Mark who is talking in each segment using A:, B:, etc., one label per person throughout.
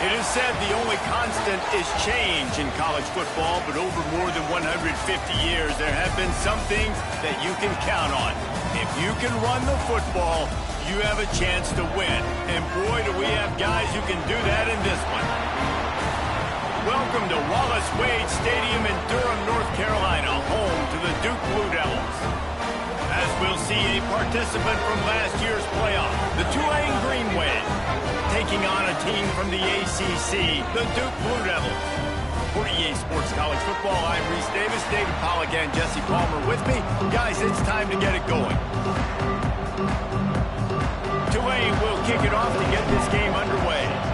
A: It is said the only constant is change in college football, but over more than 150 years, there have been some things that you can count on. If you can run the football, you have a chance to win. And boy, do we have guys who can do that in this one. Welcome to Wallace Wade Stadium in Durham, North Carolina, home to the Duke Blue Devils. As we'll see a participant from last year's playoff, the Tulane Green Wave, taking on a team from the ACC, the Duke Blue Devils. For EA Sports College Football, I'm Reese Davis, David Pollack, and Jesse Palmer with me. Guys, it's time to get it going. Tulane will kick it off to get this game underway.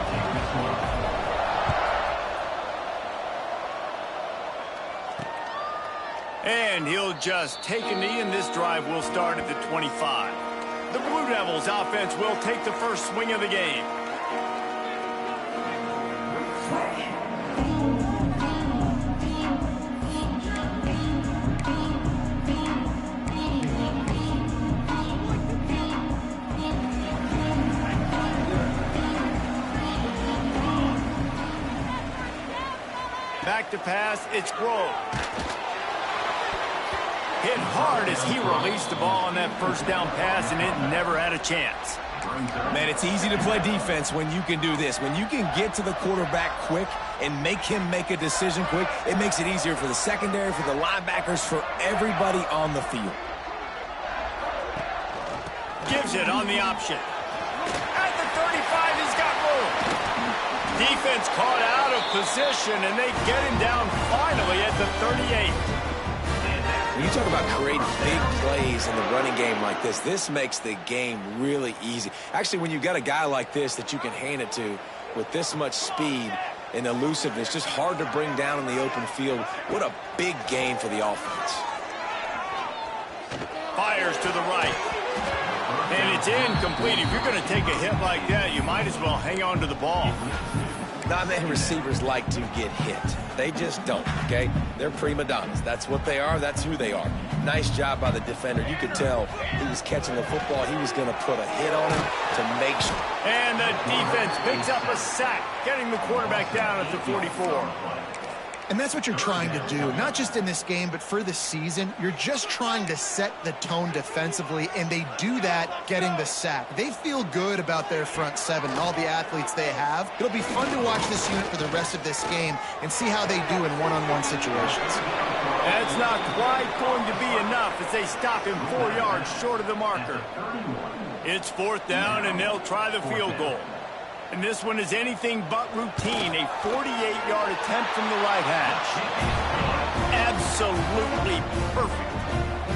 A: And he'll just take a knee, and this drive will start at the 25. The Blue Devils offense will take the first swing of the game. Back to pass, it's Grove. Hit hard as he released the ball on that first down pass, and it never had a chance.
B: Man, it's easy to play defense when you can do this. When you can get to the quarterback quick and make him make a decision quick, it makes it easier for the secondary, for the linebackers, for everybody on the field.
A: Gives it on the option. At the 35, he's got room. Defense caught out of position, and they get him down finally at the 38.
B: When you talk about creating big plays in the running game like this makes the game really easy. Actually, when you've got a guy like this that you can hand it to with this much speed and elusiveness, just hard to bring down in the open field, what a big gain for the offense.
A: Fires to the right. And it's incomplete. If you're going to take a hit like that, you might as well hang on to the ball.
B: Not many receivers like to get hit. They just don't, okay? They're prima donnas. That's what they are. That's who they are. Nice job by the defender. You could tell he was catching the football. He was going to put a hit on him to make sure.
A: And the defense picks up a sack, getting the quarterback down at the 44.
C: And that's what you're trying to do, not just in this game, but for the season. You're just trying to set the tone defensively, and they do that getting the sack. They feel good about their front seven and all the athletes they have. It'll be fun to watch this unit for the rest of this game and see how they do in one-on-one situations.
A: That's not quite going to be enough as they stop him 4 yards short of the marker. It's fourth down, and they'll try the field goal. And this one is anything but routine, a 48-yard attempt from the right hash. Absolutely perfect.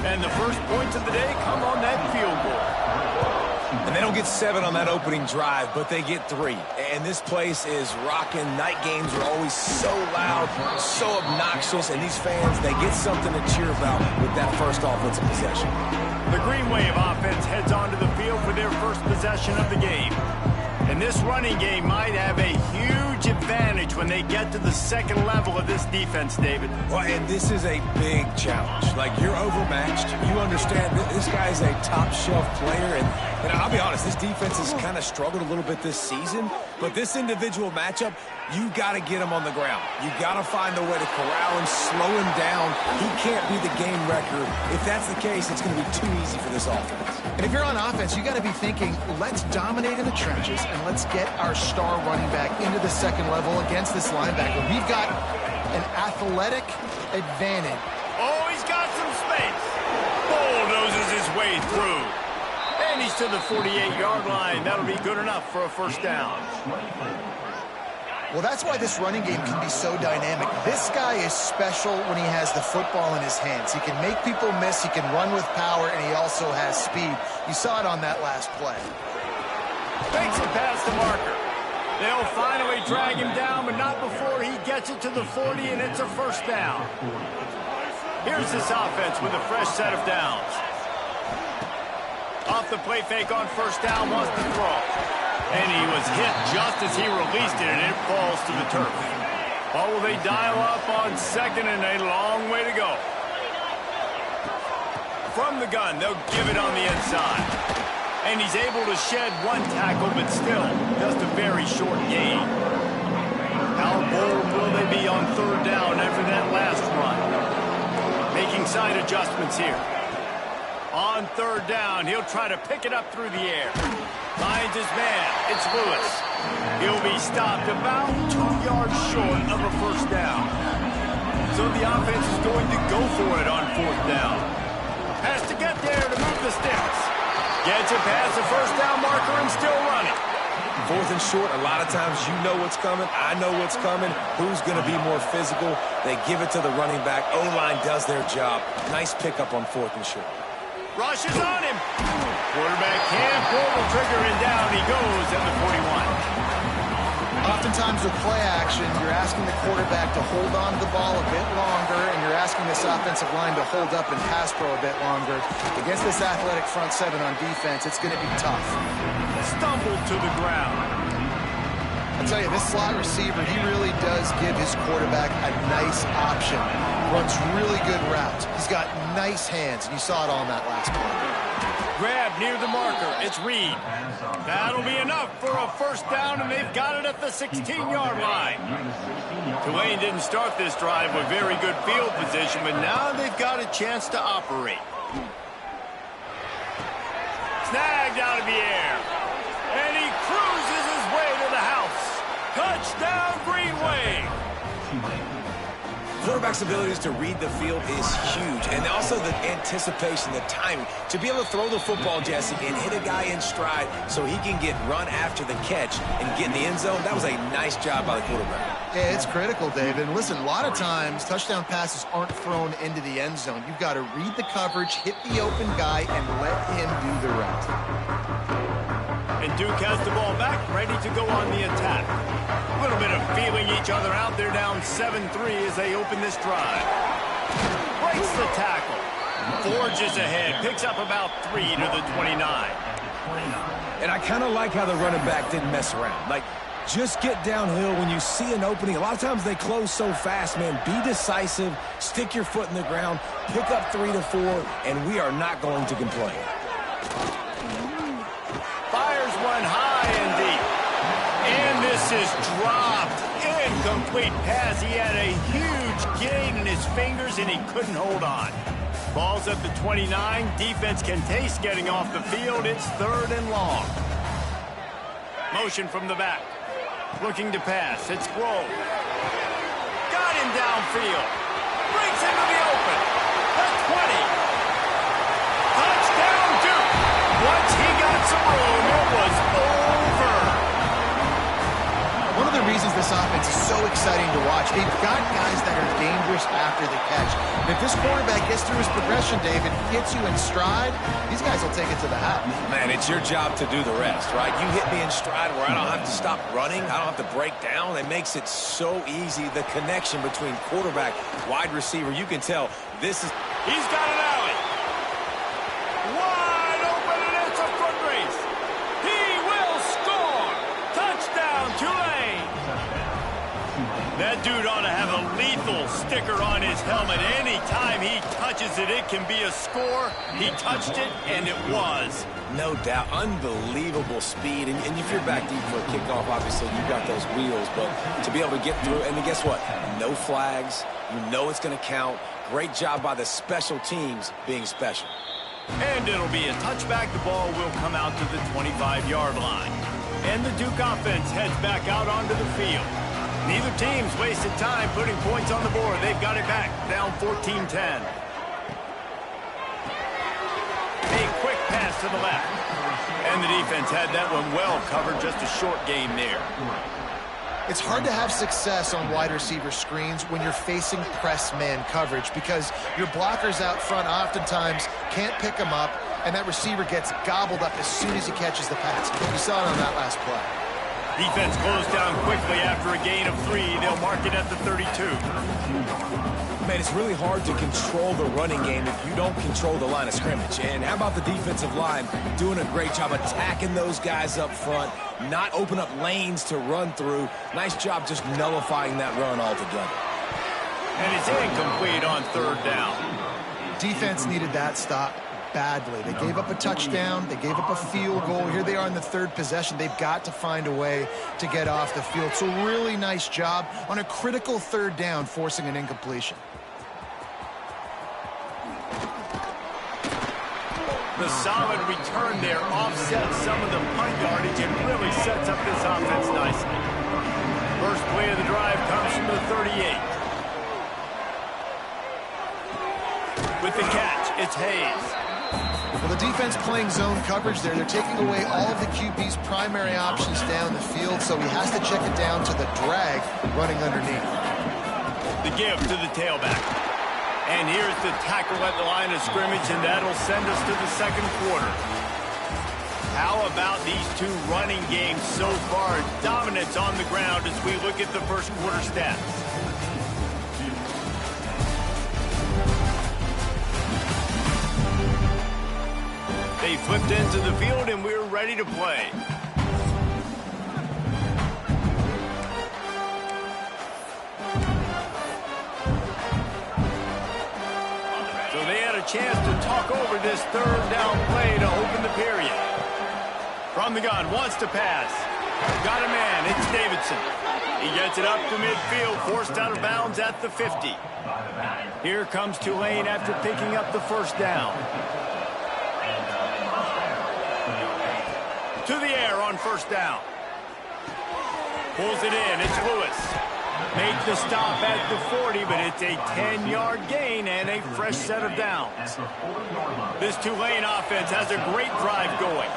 A: And the first points of the day come on that field goal.
B: And they don't get 7 on that opening drive, but they get 3. And this place is rocking. Night games are always so loud, so obnoxious, and these fans, they get something to cheer about with that first offensive possession.
A: The Green Wave offense heads onto the field for their first possession of the game. And this running game might have a huge advantage when they get to the second level of this defense, David.
B: Well, and this is a big challenge. Like, you're overmatched. You understand that this guy's a top-shelf player. And I'll be honest, this defense has kind of struggled a little bit this season. But this individual matchup, you got to get him on the ground. You got to find a way to corral him, slow him down. He can't be the game wrecker. If that's the case, it's going to be too easy for this offense.
C: And if you're on offense, you got to be thinking, let's dominate in the trenches and let's get our star running back into the second level against this linebacker. We've got an athletic advantage.
A: Oh, he's got some space. Bulldozes his way through. And he's to the 48-yard line. That'll be good enough for a first down.
C: Well, that's why this running game can be so dynamic. This guy is special when he has the football in his hands. He can make people miss, he can run with power, and he also has speed. You saw it on that last play.
A: Fakes it past the marker. They'll finally drag him down, but not before he gets it to the 40, and it's a first down. Here's this offense with a fresh set of downs. Off the play fake on first down, wants to throw. And he was hit just as he released it, and it falls to the turf. Or will they dial up on second, and a long way to go. From the gun, they'll give it on the inside. And he's able to shed one tackle, but still just a very short gain. How bold will they be on third down after that last run? Making side adjustments here. On third down, he'll try to pick it up through the air. Finds his man. It's Lewis. He'll be stopped about 2 yards short of a first down. So the offense is going to go for it on fourth down. Has to get there to move the sticks. Gets it past the first down marker and still running.
B: Fourth and short, a lot of times you know what's coming. I know what's coming. Who's going to be more physical? They give it to the running back. O-line does their job. Nice pickup on fourth and short.
A: Rushes on him. Quarterback can't pull the trigger, and down he goes at the 41.
C: Oftentimes with play action, you're asking the quarterback to hold on to the ball a bit longer, and you're asking this offensive line to hold up and pass pro a bit longer. Against this athletic front seven on defense, it's going to be tough.
A: Stumbled to the ground.
C: I'll tell you, this slot receiver, he really does give his quarterback a nice option. Runs really good routes. He's got nice hands, and you saw it all in that last play.
A: Grab near the marker. It's Reed. That'll be enough for a first down, and they've got it at the 16-yard line. Tulane didn't start this drive with very good field position, but now they've got a chance to operate. Snagged out of the air. And he cruises his way to the house. Touchdown, Green Wave.
B: Quarterback's abilities to read the field is huge, and also the anticipation, the timing. To be able to throw the football, Jesse, and hit a guy in stride so he can get run after the catch and get in the end zone, that was a nice job by the quarterback.
C: Yeah, it's critical, David. And listen, a lot of times touchdown passes aren't thrown into the end zone. You've got to read the coverage, hit the open guy, and let him do the rest.
A: And Duke has the ball back, ready to go on the attack. A little bit of feeling each other out. They're down 7-3 as they open this drive. Breaks the tackle. Forges ahead. Picks up about 3 to the 29.
B: And I kind of like how the running back didn't mess around. Like, just get downhill when you see an opening. A lot of times they close so fast, man. Be decisive. Stick your foot in the ground. Pick up 3 to 4, and we are not going to complain.
A: Fires one high and deep. And this is dropped. Incomplete pass. He had a huge gain in his fingers, and he couldn't hold on. Ball's at the 29. Defense can taste getting off the field. It's third and long. Motion from the back. Looking to pass. It's Grove. Got him downfield. Breaks into the open. The 20. Touchdown, Duke. Once he got some room, it was over.
C: One of the reasons this offense is so exciting to watch, they've got guys that are dangerous after the catch. And if this quarterback gets through his progression, David, hits you in stride, these guys will take it to the house.
B: Man, it's your job to do the rest, right? You hit me in stride where I don't have to stop running. I don't have to break down. It makes it so easy. The connection between quarterback, wide receiver, you can tell this is...
A: He's got an alley. Wide open, and it's a foot race. He will score. Touchdown, Tulane. That dude ought to have a lethal sticker on his helmet. Anytime he touches it, it can be a score. He touched it, and it was.
B: No doubt. Unbelievable speed. And if you're back deep for a kickoff, obviously you've got those wheels. But to be able to get through, and guess what? No flags. You know it's going to count. Great job by the special teams being special.
A: And it'll be a touchback. The ball will come out to the 25-yard line. And the Duke offense heads back out onto the field. Neither team's wasted time putting points on the board. They've got it back, down 14-10. A quick pass to the left. And the defense had that one well covered, just a short gain there.
C: It's hard to have success on wide receiver screens when you're facing press man coverage because your blockers out front oftentimes can't pick them up, and that receiver gets gobbled up as soon as he catches the pass. You saw it on that last play.
A: Defense closed down quickly after a gain of 3. They'll mark it at the 32.
B: Man, it's really hard to control the running game if you don't control the line of scrimmage. And how about the defensive line doing a great job attacking those guys up front, not open up lanes to run through. Nice job just nullifying that run altogether.
A: And it's incomplete on third down.
C: Defense needed that stop. badly. They gave up a touchdown. They gave up a field goal. Here they are in the third possession. They've got to find a way to get off the field. So really nice job on a critical third down, forcing an incompletion.
A: The solid return there offsets some of the punt yardage and really sets up this offense nicely. First play of the drive comes from the 38. With the catch, it's Hayes.
C: Well, the defense playing zone coverage there. They're taking away all of the QB's primary options down the field, so he has to check it down to the drag running underneath.
A: The give to the tailback. And here's the tackle at the line of scrimmage, and that'll send us to the second quarter. How about these two running games so far? Dominance on the ground as we look at the first quarter stats. They flipped into the field, and we're ready to play. So they had a chance to talk over this third down play to open the period. From the gun, wants to pass. Got a man, it's Davidson. He gets it up to midfield, forced out of bounds at the 50. Here comes Tulane after picking up the first down. To the air on first down. Pulls it in, it's Lewis. Make the stop at the 40, but it's a 10-yard gain and a fresh set of downs. This Tulane offense has a great drive going.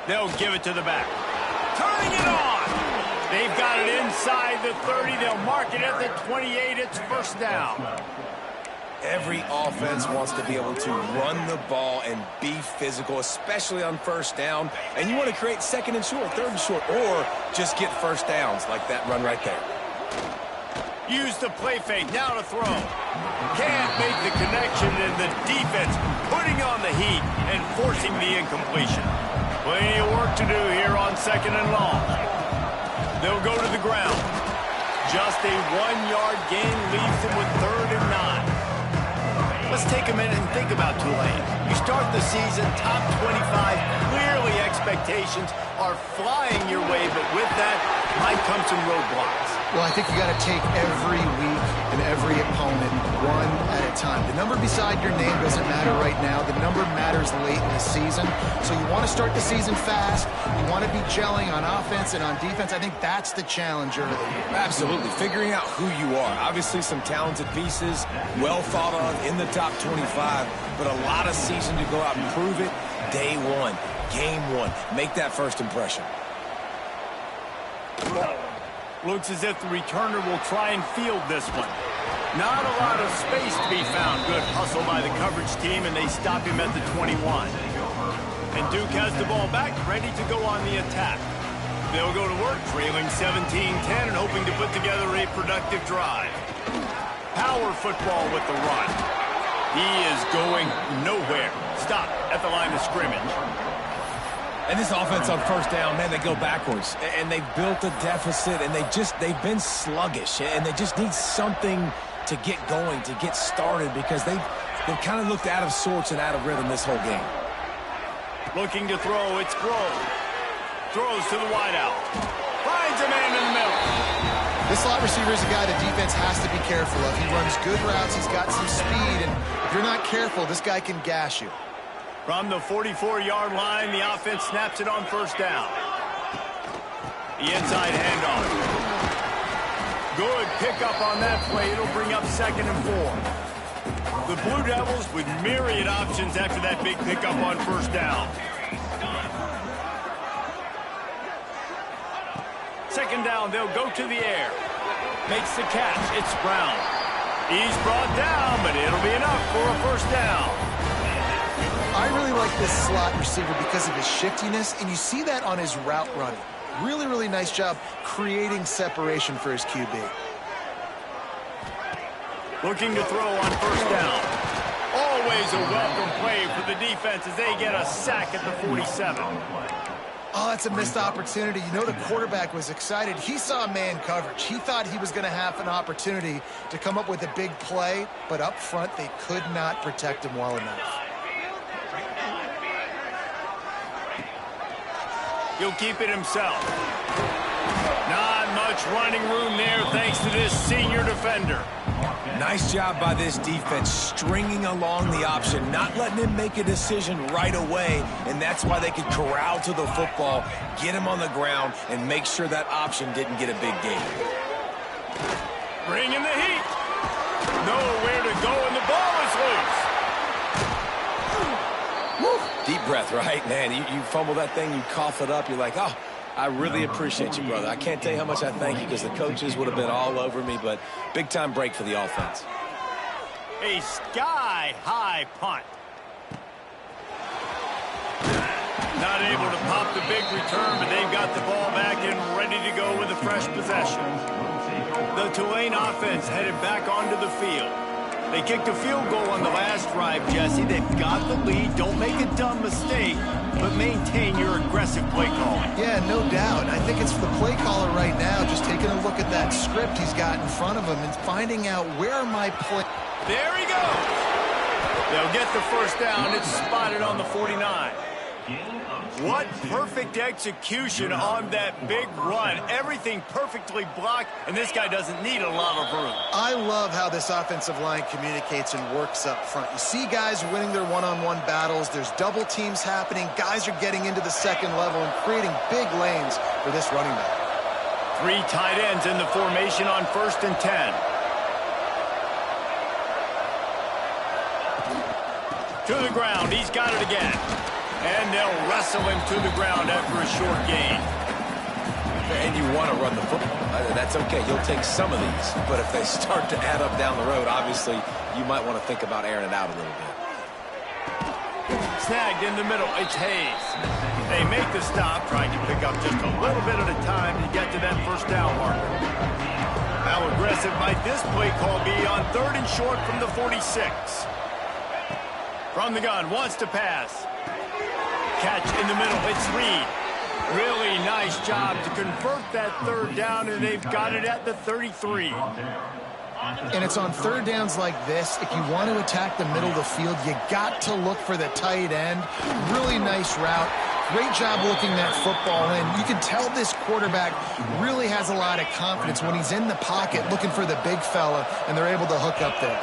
A: They'll give it to the back. Turning it on. They've got it inside the 30. They'll mark it at the 28. It's first down.
B: Every offense wants to be able to run the ball and be physical, especially on first down. And you want to create second and short, third and short, or just get first downs like that run right there.
A: Use the play fake, now to throw. Can't make the connection, and the defense putting on the heat and forcing the incompletion. Plenty of work to do here on second and long. They'll go to the ground. Just a 1-yard gain leaves them with 3rd and 9. Let's take a minute and think about Tulane. You start the season top 25. Clearly expectations are flying your way, but with that might come some roadblocks.
C: Well, I think you got to take every week and every opponent one at a time. The number beside your name doesn't matter right now. The number matters late in the season. So you want to start the season fast. You want to be gelling on offense and on defense. I think that's the challenge early.
B: Absolutely. Figuring out who you are. Obviously some talented pieces, well thought of in the top 25, but a lot of season to go out and prove it. Day one, game one. Make that first impression.
A: Looks as if the returner will try and field this one. Not a lot of space to be found. Good hustle by the coverage team, and they stop him at the 21. And Duke has the ball back, ready to go on the attack. They'll go to work, trailing 17-10 and hoping to put together a productive drive. Power football with the run. He is going nowhere. Stop at the line of scrimmage.
B: And this offense on first down, man, they go backwards. And they've built a deficit, and they've been sluggish. And they just need something to get going, to get started, because they've kind of looked out of sorts and out of rhythm this whole game.
A: Looking to throw, it's Grove. Throws to the wideout. Finds a man in the middle.
C: This slot receiver is a guy the defense has to be careful of. He runs good routes, he's got some speed, and if you're not careful, this guy can gash you.
A: From the 44-yard line, the offense snaps it on first down. The inside handoff. Good pickup on that play. It'll bring up 2nd and 4. The Blue Devils with myriad options after that big pickup on first down. 2nd down, they'll go to the air. Makes the catch. It's Brown. He's brought down, but it'll be enough for a first down.
C: I really like this slot receiver because of his shiftiness, and you see that on his route running. Really, really nice job creating separation for his QB.
A: Looking to throw on first down. Always a welcome play for the defense as they get a sack at the 47.
C: Oh, that's a missed opportunity. You know the quarterback was excited. He saw man coverage. He thought he was going to have an opportunity to come up with a big play, but up front they could not protect him well enough.
A: He'll keep it himself. Not much running room there thanks to this senior defender.
B: Nice job by this defense, stringing along the option, not letting him make a decision right away, and that's why they could corral to the football, get him on the ground, and make sure that option didn't get a big gain.
A: Bring in the heat. Nowhere to go, and the ball is loose.
B: Deep breath, right? Man, you fumble that thing, you cough it up, you're like, oh, I really appreciate you, brother. I can't tell you how much I thank you because the coaches would have been all over me, but big-time break for the offense.
A: A sky-high punt. Not able to pop the big return, but they've got the ball back and ready to go with a fresh possession. The Tulane offense headed back onto the field. They kicked a field goal on the last drive, Jesse. They've got the lead. Don't make a dumb mistake, but maintain your aggressive play calling.
C: Yeah, no doubt. I think it's the play caller right now just taking a look at that script he's got in front of him and finding out where are my play.
A: There he goes. They'll get the first down. It's spotted on the 49. What perfect execution on that big run. Everything perfectly blocked, and this guy doesn't need a lot of room.
C: I love how this offensive line communicates and works up front. You see guys winning their one-on-one battles. There's double teams happening. Guys are getting into the second level and creating big lanes for this running back.
A: 3 tight ends in the formation on 1st and 10. To the ground. He's got it again. And they'll wrestle him to the ground after a short gain.
B: And you want to run the football. That's okay. You'll take some of these. But if they start to add up down the road, obviously, you might want to think about airing it out a little bit.
A: Snagged in the middle. It's Hayes. They make the stop, trying to pick up just a little bit at a time to get to that first down marker. How aggressive might this play call be on 3rd and short from the 46? From the gun, wants to pass. Catch in the middle, it's Reed. Really nice job to convert that 3rd down, and they've got it at the 33.
C: And it's on 3rd downs like this. If you want to attack the middle of the field, you got to look for the tight end. Really nice route. Great job looking that football in. You can tell this quarterback really has a lot of confidence when he's in the pocket looking for the big fella, and they're able to hook up there.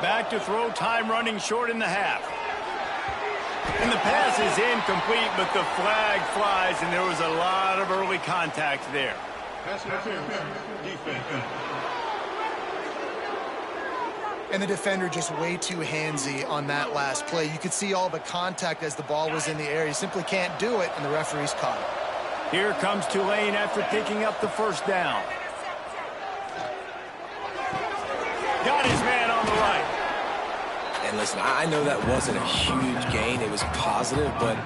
A: Back to throw, time running short in the half. And the pass is incomplete, but the flag flies, and there was a lot of early contact there.
C: And the defender just way too handsy on that last play. You could see all the contact as the ball was in the air. He simply can't do it, and the referee's caught it.
A: Here comes Tulane after picking up the first down. Got his man on the right.
B: And listen, I know that wasn't a huge gain. It was positive, but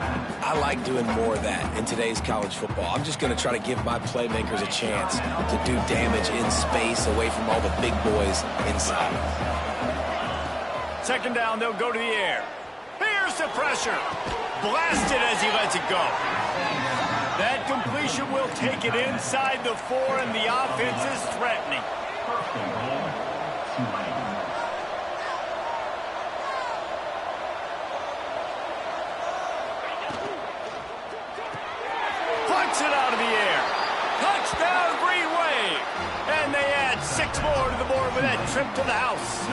B: I like doing more of that in today's college football. I'm just going to try to give my playmakers a chance to do damage in space away from all the big boys inside.
A: 2nd down, they'll go to the air. Here's the pressure. Blasted as he lets it go. That completion will take it inside the 4, and the offense is threatening. It out of the air. Touchdown, Green Wave. And they add 6 more to the board with that trip to the house.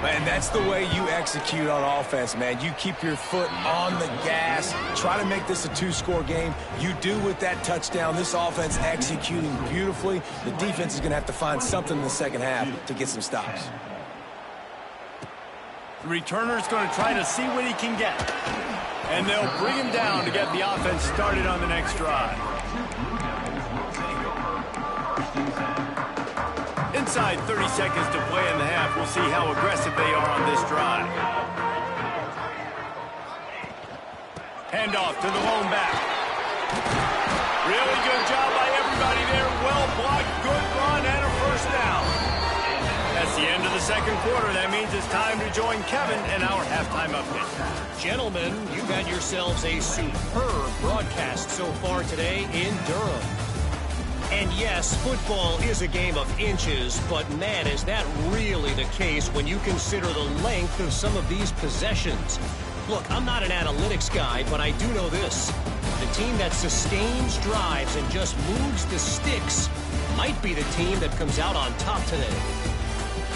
B: Man, that's the way you execute on offense, man. You keep your foot on the gas. Try to make this a 2-score game. You do with that touchdown. This offense executing beautifully. The defense is going to have to find something in the second half to get some stops.
A: The returner's going to try to see what he can get. And they'll bring him down to get the offense started on the next drive. Inside 30 seconds to play in the half. We'll see how aggressive they are on this drive. Handoff to the lone back. Really good job by everybody there. Well blocked, good run, and a first down. As It's the end of the second quarter. That means it's time to join Kevin in our halftime update.
D: Gentlemen, you've had yourselves a superb broadcast so far today in Durham. And yes, football is a game of inches, but man, is that really the case when you consider the length of some of these possessions. Look, I'm not an analytics guy, but I do know this. The team that sustains drives and just moves the sticks might be the team that comes out on top today.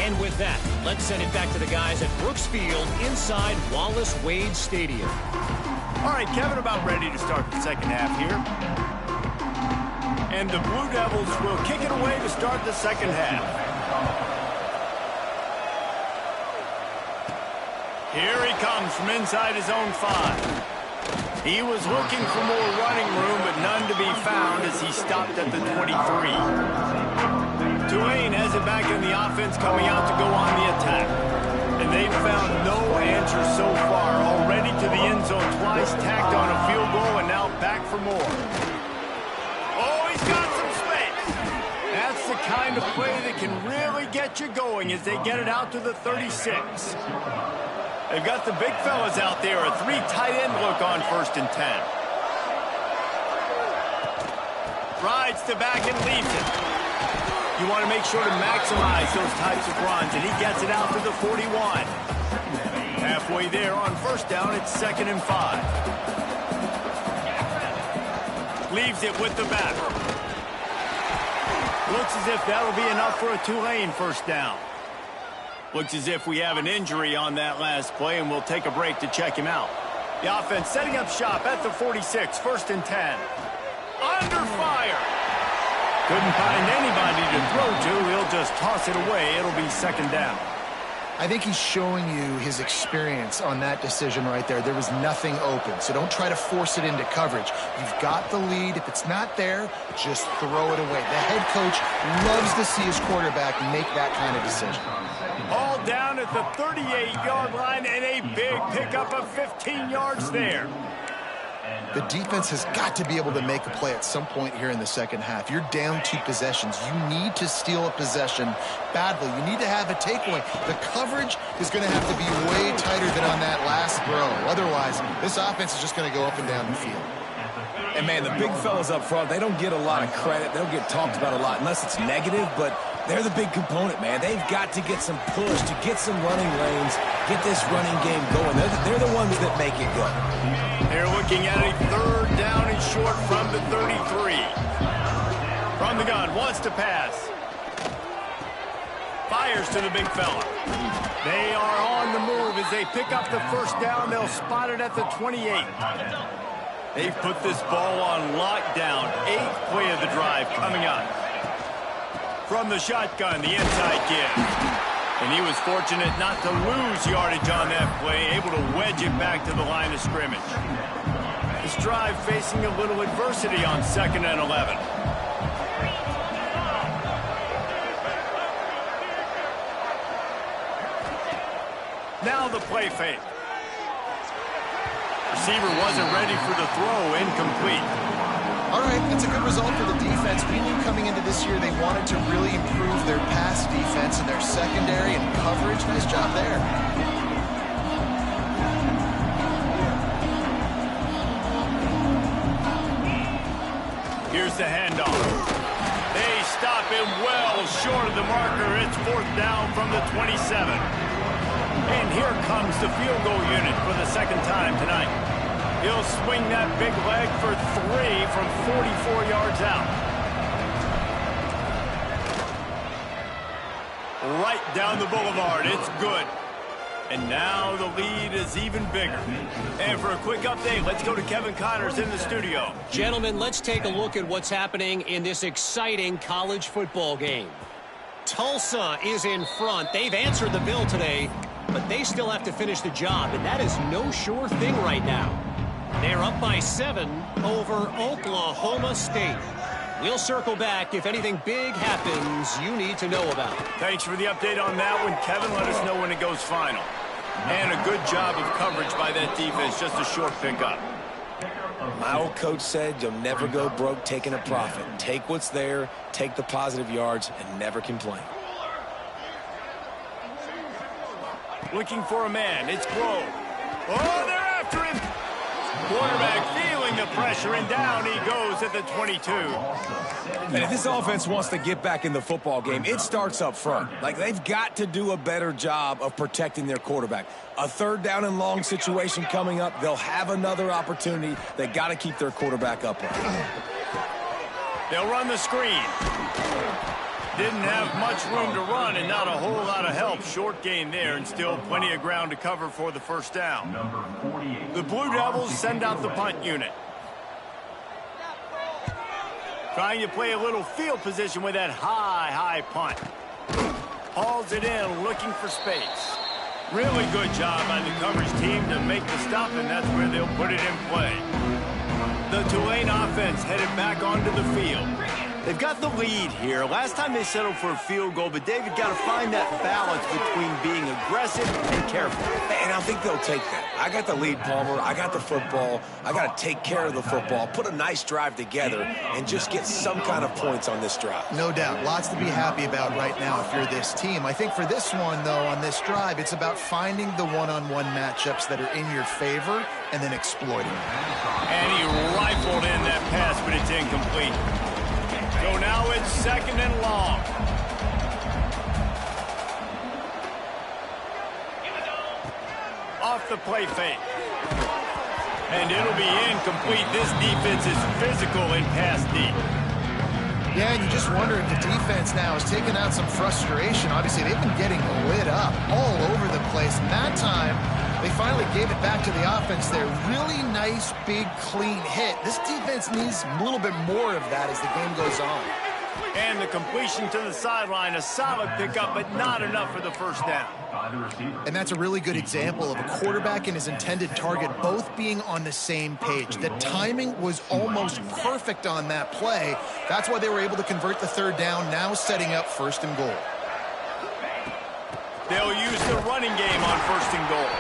D: And with that, let's send it back to the guys at Brooks Field inside Wallace Wade Stadium.
A: All right, Kevin, about ready to start the second half here. And the Blue Devils will kick it away to start the second half. Here he comes from inside his own 5. He was looking for more running room, but none to be found as he stopped at the 23. Tulane has it back in the offense, coming out to go on the attack. And they've found no answer so far. Already to the end zone twice, tacked on a field goal, and now back for more. Oh, he's got some space. That's the kind of play that can really get you going as they get it out to the 36. They've got the big fellas out there, a 3 tight end look on 1st and 10. Rides to back and leaves it. You want to make sure to maximize those types of runs, and he gets it out to the 41. Halfway there on 1st down, it's 2nd and 5. Leaves it with the back. Looks as if that'll be enough for a Tulane 1st down. Looks as if we have an injury on that last play, and we'll take a break to check him out. The offense setting up shop at the 46, 1st and 10. Under fire. Couldn't find anybody to throw to. He'll just toss it away. It'll be 2nd down.
C: I think he's showing you his experience on that decision right there. There was nothing open, so don't try to force it into coverage. You've got the lead. If it's not there, just throw it away. The head coach loves to see his quarterback make that kind of decision.
A: All down at the 38-yard line, and a big pickup of 15 yards there.
C: The defense has got to be able to make a play at some point here in the second half. You're down 2 possessions. You need to steal a possession badly. You need to have a takeaway. The coverage is going to have to be way tighter than on that last throw. Otherwise, this offense is just going to go up and down the field.
B: And, man, the big fellas up front, they don't get a lot of credit. They don't get talked about a lot unless it's negative, but they're the big component, man. They've got to get some push, to get some running lanes, get this running game going. They're the ones that make it go.
A: They're looking at a 3rd down and short from the 33. From the gun, wants to pass. Fires to the big fella. They are on the move as they pick up the 1st down. They'll spot it at the 28. They've put this ball on lockdown. 8th play of the drive coming up. From the shotgun, the inside give. And he was fortunate not to lose yardage on that play, able to wedge it back to the line of scrimmage. This drive facing a little adversity on 2nd and 11. Now the play fake. Receiver wasn't ready for the throw, incomplete.
C: All right, that's a good result for the defense. We knew coming into this year they wanted to really improve their pass defense and their secondary and coverage. Nice job there.
A: Here's the handoff. They stop him well short of the marker. It's 4th down from the 27. And here comes the field goal unit for the 2nd time tonight. He'll swing that big leg for 3 from 44 yards out. Right down the boulevard. It's good. And now the lead is even bigger. And for a quick update, let's go to Kevin Connors in the studio.
D: Gentlemen, let's take a look at what's happening in this exciting college football game. Tulsa is in front. They've answered the bill today, but they still have to finish the job, and that is no sure thing right now. They're up by 7 over Oklahoma State. We'll circle back if anything big happens you need to know about.
A: Thanks for the update on that one, Kevin. Let us know when it goes final. And a good job of coverage by that defense. Just a short pickup.
B: My old coach said you'll never go broke taking a profit. Take what's there, take the positive yards, and never complain.
A: Looking for a man. It's Grove. Oh, they're after him. Quarterback feeling the pressure, and down he goes at the 22.
B: And if this offense wants to get back in the football game, it starts up front. Like, they've got to do a better job of protecting their quarterback. A third down and long situation coming up. They'll have another opportunity. They got to keep their quarterback upright.
A: They'll run the screen. Didn't have much room to run and not a whole lot of help. Short gain there and still plenty of ground to cover for the first down. The Blue Devils send out the punt unit. Trying to play a little field position with that high punt. Hauls it in, looking for space. Really good job by the coverage team to make the stop, and that's where they'll put it in play. The Tulane offense headed back onto the field. They've got the lead here. Last time they settled for a field goal, but David got to find that balance between being aggressive and careful.
B: And I think they'll take that. I got the lead, Palmer. I got the football. I got to take care of the football, put a nice drive together, and just get some kind of points on this drive.
C: No doubt. Lots to be happy about right now if you're this team. I think for this one, though, on this drive, it's about finding the one-on-one matchups that are in your favor and then exploiting them.
A: And he rifled in that pass, but it's incomplete. So now it's second and long. Off the play fake. And it'll be incomplete. This defense is physical in pass deep.
C: Yeah, and you just wonder if the defense now is taking out some frustration. Obviously, they've been getting lit up all over the place. And that time, they finally gave it back to the offense there. Really nice, big, clean hit. This defense needs a little bit more of that as the game goes on.
A: And the completion to the sideline, a solid pickup, but not enough for the first down.
C: And that's a really good example of a quarterback and his intended target both being on the same page. The timing was almost perfect on that play. That's why they were able to convert the third down, now setting up first and goal.
A: They'll use the running game on first and goal.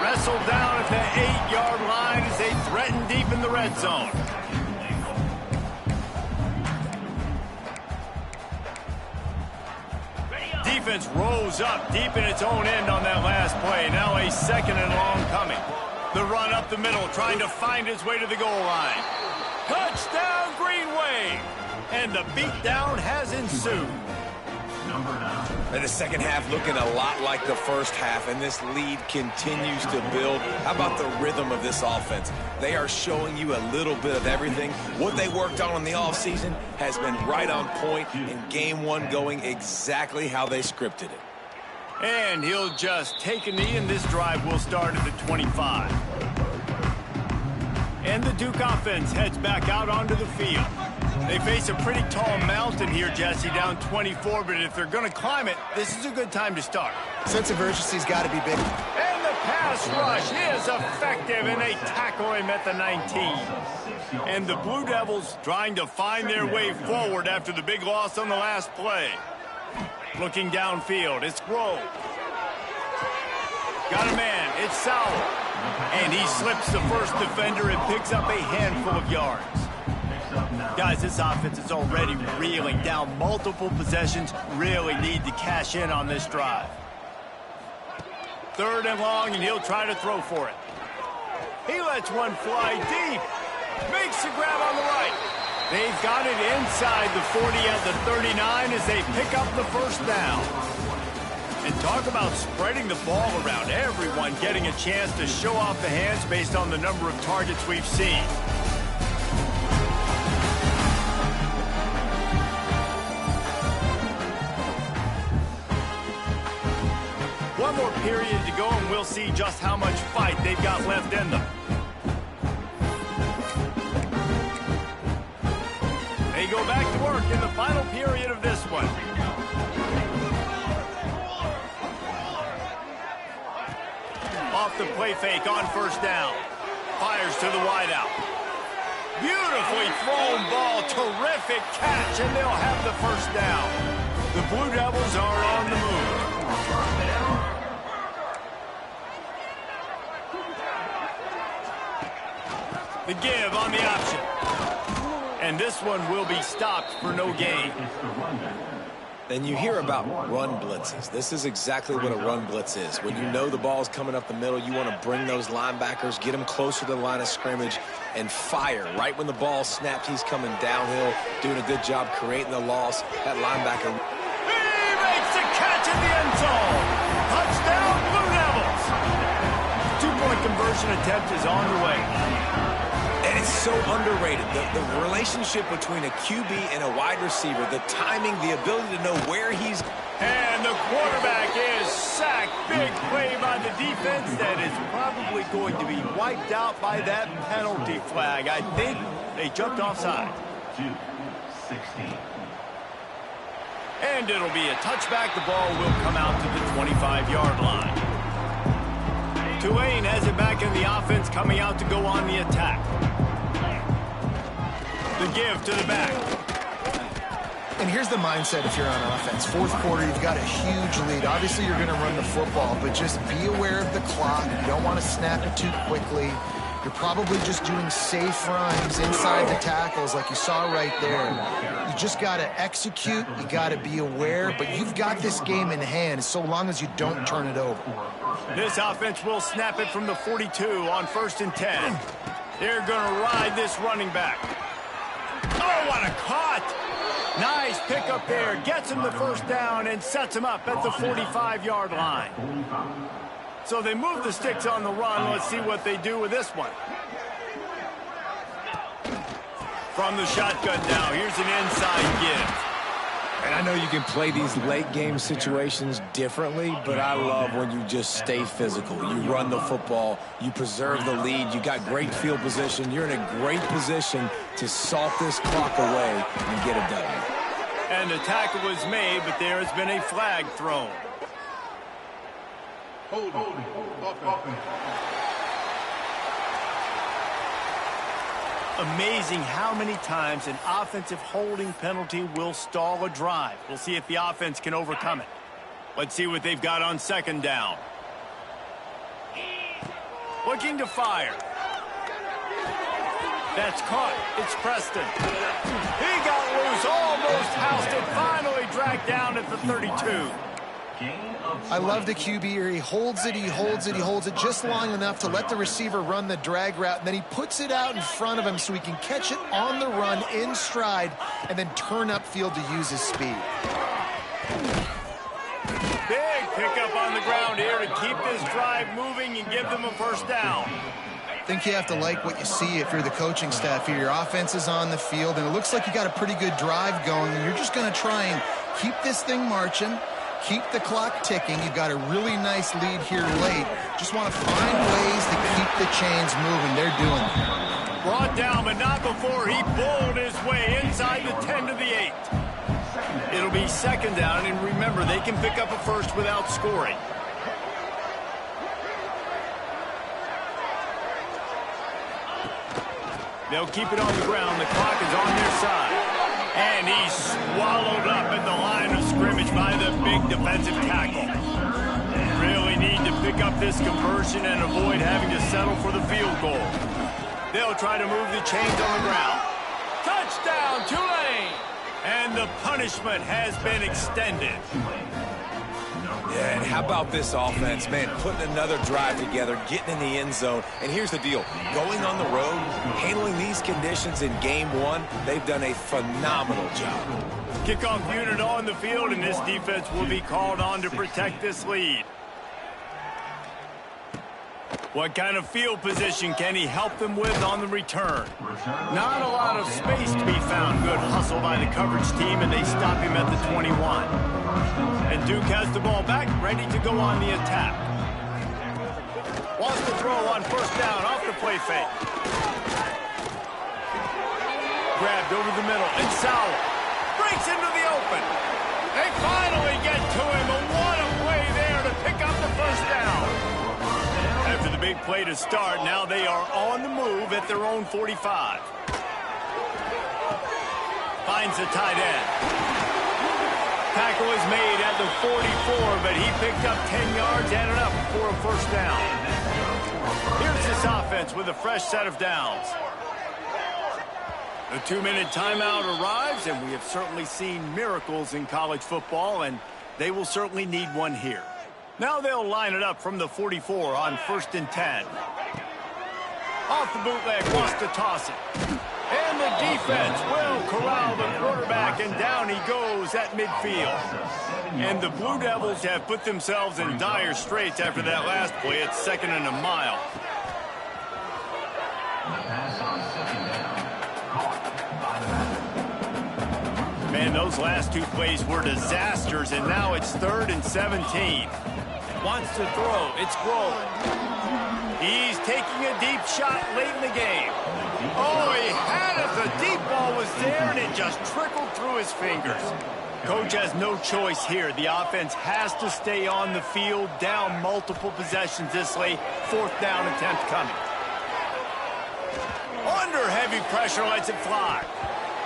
A: Wrestled down at the 8-yard line as they threaten deep in the red zone. Defense rose up deep in its own end on that last play. Now a second and long coming. The run up the middle, trying to find its way to the goal line. Touchdown, Green Wave! And the beatdown has ensued.
B: And the second half looking a lot like the first half, and this lead continues to build. How about the rhythm of this offense? They are showing you a little bit of everything. What they worked on in the offseason has been right on point, and game one going exactly how they scripted it.
A: And he'll just take a knee, and this drive will start at the 25. And the Duke offense heads back out onto the field. They face a pretty tall mountain here, Jesse, down 24, but if they're going to climb it, this is a good time to start.
C: Sense of urgency's got to be big.
A: And the pass rush is effective, and they tackle him at the 19. And the Blue Devils trying to find their way forward after the big loss on the last play. Looking downfield, it's Grove. Got a man, it's Sauer. And he slips the first defender and picks up a handful of yards. Guys, this offense is already reeling down multiple possessions. Really need to cash in on this drive. Third and long, and he'll try to throw for it. He lets one fly deep. Makes the grab on the right. They've got it inside the 40 at the 39 as they pick up the first down. And talk about spreading the ball around. Everyone getting a chance to show off the hands based on the number of targets we've seen. One more period to go, and we'll see just how much fight they've got left in them. They go back to work in the final period of this one. Off the play fake on first down. Fires to the wideout. Beautifully thrown ball. Terrific catch, and they'll have the first down. The Blue Devils are on the move. The give on the option. And this one will be stopped for no gain.
B: And you hear about run blitzes. This is exactly what a run blitz is. When you know the ball's coming up the middle, you want to bring those linebackers, get them closer to the line of scrimmage, and fire. Right when the ball snapped, he's coming downhill, doing a good job creating the loss. That linebacker.
A: He makes the catch in the end zone. Touchdown, Blue Devils. Two-point conversion attempt is on the way.
B: And it's so underrated. The relationship between a QB and a wide receiver, the timing, the ability to know where he's...
A: And the quarterback is sacked. Big play by the defense that is probably going to be wiped out by that penalty flag. I think they jumped offside.
E: 2-16.
A: And it'll be a touchback. The ball will come out to the 25-yard line. Tulane has it back in the offense, coming out to go on the attack. The give to the back.
C: And here's the mindset if you're on offense. Fourth quarter, you've got a huge lead. Obviously, you're going to run the football, but just be aware of the clock. You don't want to snap it too quickly. You're probably just doing safe runs inside the tackles like you saw right there. You just got to execute. You got to be aware, but you've got this game in hand so long as you don't turn it over.
A: This offense will snap it from the 42 on 1st and 10. They're going to ride this running back. Oh, what a cut! Nice pickup there. Gets him the first down and sets him up at the 45-yard line. So they move the sticks on the run. Let's see what they do with this one. From the shotgun now, here's an inside give.
B: And I know you can play these late game situations differently, but I love when you just stay physical. You run the football, you preserve the lead, you got great field position. You're in a great position to salt this clock away and get it done.
A: And the tackle was made, but there has been a flag thrown. Amazing how many times an offensive holding penalty will stall a drive. We'll see if the offense can overcome it. Let's see what they've got on 2nd down. Looking to fire. That's caught. It's Preston. He got loose, almost housed it, finally dragged down at the 32.
C: I love the QB here. He holds it, he holds it, he holds it just long enough to let the receiver run the drag route, and then he puts it out in front of him so he can catch it on the run in stride and then turn upfield to use his speed.
A: Big pickup on the ground here to keep this drive moving and give them a first down.
C: I think you have to like what you see if you're the coaching staff here. Your offense is on the field, and it looks like you got a pretty good drive going, and you're just going to try and keep this thing marching. Keep the clock ticking. You've got a really nice lead here late. Just want to find ways to keep the chains moving. They're doing it.
A: Brought down, but not before he bowled his way inside the 10 to the 8. It'll be 2nd down, and remember, they can pick up a first without scoring. They'll keep it on the ground. The clock is on their side. And he's swallowed up at the line of scrimmage by the big defensive tackle. Really need to pick up this conversion and avoid having to settle for the field goal. They'll try to move the chains on the ground. Touchdown, Tulane! And the punishment has been extended.
B: Yeah, and how about this offense, man, putting another drive together, getting in the end zone. And here's the deal. Going on the road, handling these conditions in game 1, they've done a phenomenal job.
A: Kickoff unit on the field, and this defense will be called on to protect this lead. What kind of field position can he help them with on the return? Not a lot of space to be found. Good hustle by the coverage team, and they stop him at the 21. And Duke has the ball back, ready to go on the attack. Wants to throw on 1st down off the play fake. Grabbed over the middle, and Sauer breaks into the open. They finally get to him, and what a play there to pick up the first down. After the big play to start, now they are on the move at their own 45. Finds the tight end. Tackle is made at the 44, but he picked up 10 yards and enough for a first down. Here's this offense with a fresh set of downs. The 2-minute timeout arrives, and we have certainly seen miracles in college football, and they will certainly need one here. Now they'll line it up from the 44 on 1st and 10. Off the bootleg, wants to toss it. And the defense will corral the quarterback, and down he goes at midfield. And the Blue Devils have put themselves in dire straits after that last play. It's 2nd and a mile. Man, those last 2 plays were disasters, and now it's 3rd and 17. Wants to throw. It's Grohl. He's taking a deep shot late in the game. Oh, he had it. The deep ball was there, and it just trickled through his fingers. Coach has no choice here. The offense has to stay on the field, down multiple possessions this late. 4th down attempt coming. Under heavy pressure, lets it fly.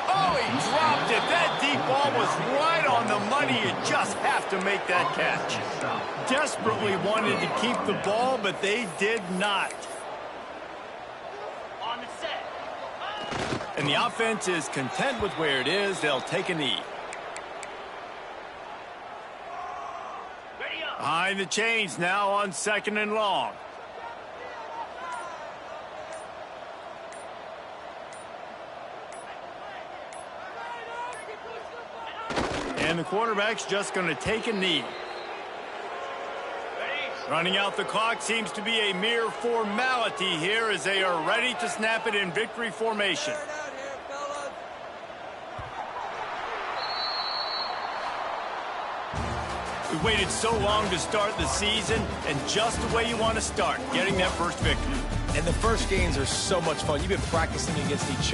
A: Oh, he dropped it. That deep ball was right on the money. You just have to make that catch. Desperately wanted to keep the ball, but they did not.
F: On the set.
A: And the offense is content with where it is. They'll take a knee.
F: Ready up.
A: Behind the chains now on 2nd and long. And the quarterback's just going to take a knee. Running out the clock seems to be a mere formality here as they are ready to snap it in victory formation. We waited so long to start the season, and just the way you want to start, getting that first victory.
B: And the first games are so much fun. You've been practicing against each other.